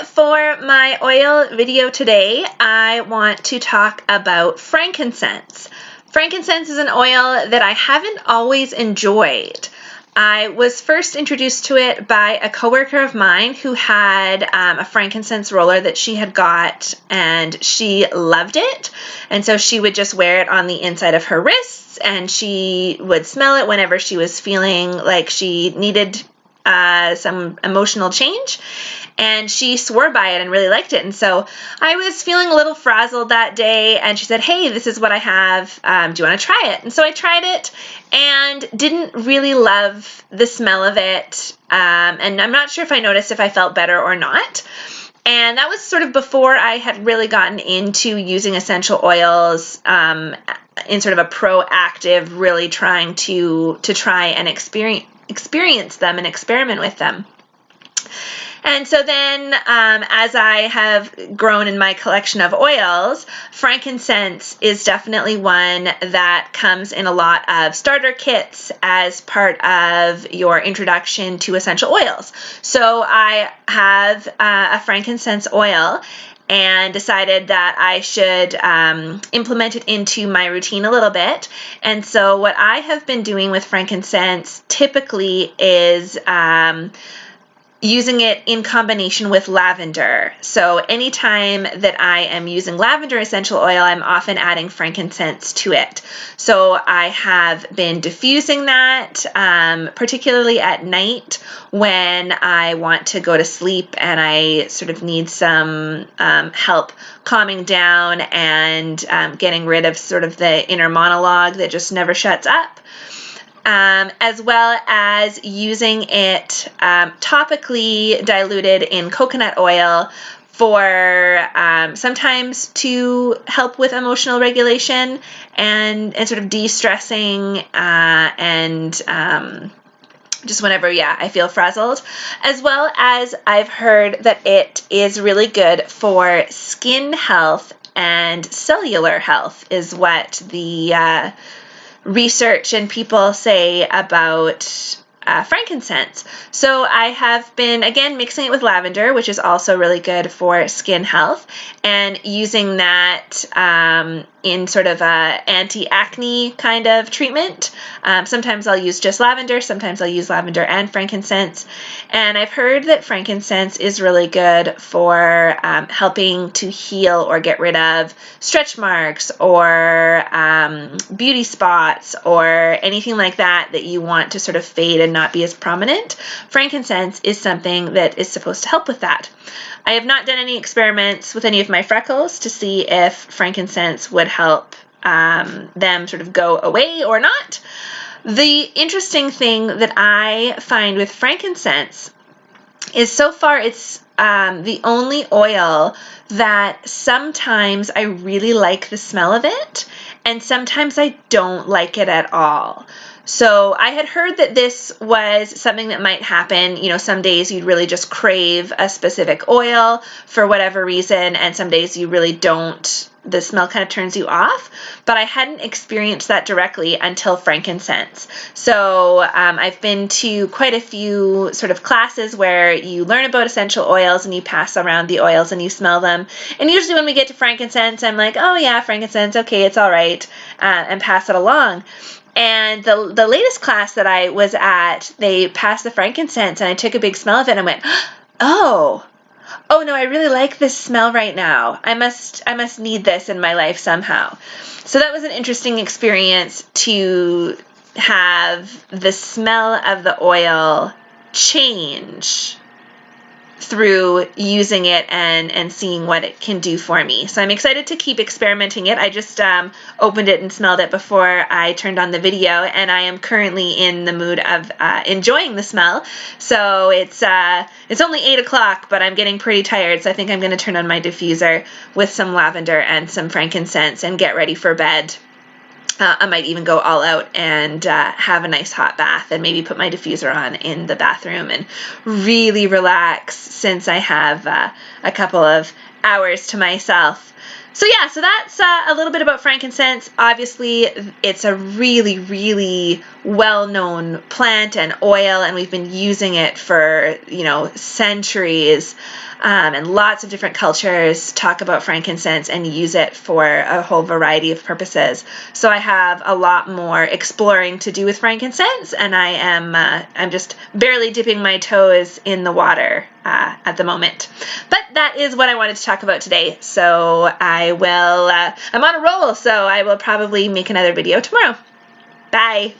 For my oil video today, I want to talk about frankincense. Frankincense is an oil that I haven't always enjoyed. I was first introduced to it by a coworker of mine who had a frankincense roller that she had got, and she loved it. And so she would just wear it on the inside of her wrists, and she would smell it whenever she was feeling like she needed some emotional change, and she swore by it and really liked it. And so I was feeling a little frazzled that day, and she said, "Hey, this is what I have. Do you want to try it?" And so I tried it and didn't really love the smell of it, and I'm not sure if I noticed if I felt better or not. And that was sort of before I had really gotten into using essential oils in sort of a proactive, really trying to try and experience them and experiment with them. And so then as I have grown in my collection of oils, frankincense is definitely one that comes in a lot of starter kits as part of your introduction to essential oils. So I have a frankincense oil and decided that I should implement it into my routine a little bit. And so what I have been doing with frankincense typically is using it in combination with lavender. So anytime that I am using lavender essential oil, I'm often adding frankincense to it. So I have been diffusing that, particularly at night when I want to go to sleep and I sort of need some help calming down and getting rid of sort of the inner monologue that just never shuts up. As well as using it topically diluted in coconut oil for sometimes to help with emotional regulation and sort of de-stressing and just whenever, I feel frazzled. As well as I've heard that it is really good for skin health and cellular health is what the research and people say about frankincense. So I have been, again, mixing it with lavender, which is also really good for skin health, and using that in sort of a anti-acne kind of treatment. Sometimes I'll use just lavender, sometimes I'll use lavender and frankincense. And I've heard that frankincense is really good for helping to heal or get rid of stretch marks or beauty spots or anything like that you want to sort of fade and not be as prominent. Frankincense is something that is supposed to help with that. I have not done any experiments with any of my freckles to see if frankincense would help them sort of go away or not. The interesting thing that I find with frankincense is so far it's the only oil that sometimes I really like the smell of it and sometimes I don't like it at all. So I had heard that this was something that might happen. Some days you'd really just crave a specific oil for whatever reason, and some days you really don't. The smell kind of turns you off, but I hadn't experienced that directly until frankincense. So I've been to quite a few sort of classes where you learn about essential oils and you pass around the oils and you smell them. And usually when we get to frankincense, I'm like, oh yeah, frankincense, okay, it's all right, and pass it along. And the latest class that I was at, they passed the frankincense and I took a big smell of it and I went, oh no, I really like this smell right now. I must need this in my life somehow. So that was an interesting experience to have the smell of the oil change through using it and seeing what it can do for me. So I'm excited to keep experimenting it. I just opened it and smelled it before I turned on the video, and I am currently in the mood of enjoying the smell. So it's only 8 o'clock, but I'm getting pretty tired, so I think I'm going to turn on my diffuser with some lavender and some frankincense and get ready for bed. I might even go all out and have a nice hot bath and maybe put my diffuser on in the bathroom and really relax since I have a couple of hours to myself. So yeah, so that's a little bit about frankincense. Obviously, it's a really, really well-known plant and oil, and we've been using it for, centuries. And lots of different cultures talk about frankincense and use it for a whole variety of purposes. So I have a lot more exploring to do with frankincense, and I'm just barely dipping my toes in the water at the moment. But that is what I wanted to talk about today. So I'm on a roll, so I will probably make another video tomorrow. Bye.